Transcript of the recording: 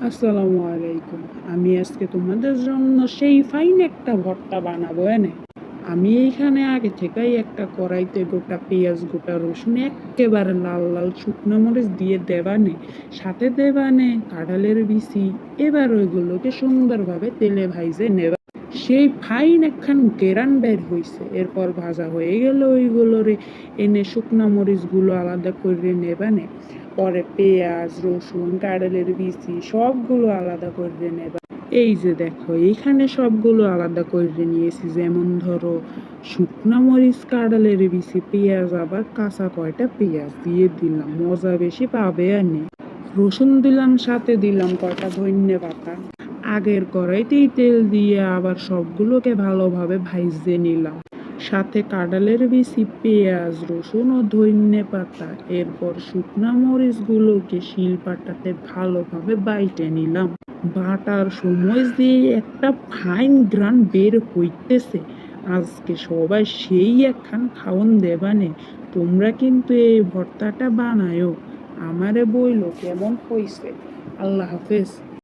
আসসালামু আলাইকুম। আমি আজকে তোমাদের জন্য সেই ফাইন একটা ভর্তা বানাবো এনে। আমি এইখানে আগে থেকেই একটা কড়াইতে গোটা পেঁয়াজ, গোটা রসুন এক্কেবারে লাল লাল শুকনো মরিচ দিয়ে দেবানে, সাথে দেবানে কাঁঠালের বিচি। এবার ওইগুলোকে সুন্দরভাবে তেলে ভাইজে নেবা। সেই ফাইন একখান ঘেরান বের হইছে। এরপর ভাজা হয়ে গেলে ওইগুলোরে এনে শুকনা মরিচগুলো আলাদা করে নেবানে, পরে পেঁয়াজ, রসুন, কাঁঠালের বিচি সবগুলো আলাদা করে নেবা। এই যে দেখো এইখানে সবগুলো আলাদা করে নিয়েছি। যেমন ধরো শুকনা মরিচ, কাঁঠালের বিচি, পেঁয়াজ, আবার কাঁচা কয়টা পেঁয়াজ দিয়ে দিলাম, মজা বেশি পাবে আর নেই। রসুন দিলাম, সাথে দিলাম কয়টা ধইন্যে পাতা। আগের কড়াইতেই তেল দিয়ে আবার সবগুলোকে ভালোভাবে ভাইজে নিলাম, সাথে কাঁঠালের বিচি, পেঁয়াজ, রসুন ও ধইন্যে পাতা। এরপর শুকনা মরিচগুলোকে শিলপাটাতে ভালোভাবে বাইটে নিলাম। বাটার সময় যে একটা ফাইন গ্রান বের হইতেছে, আজকে সবাই সেই একখান খাওন দেবানে। তোমরা কিন্তু এই ভর্তাটা বানায়ও, আমারে বইলো কেমন হইছে। আল্লাহ হাফেজ।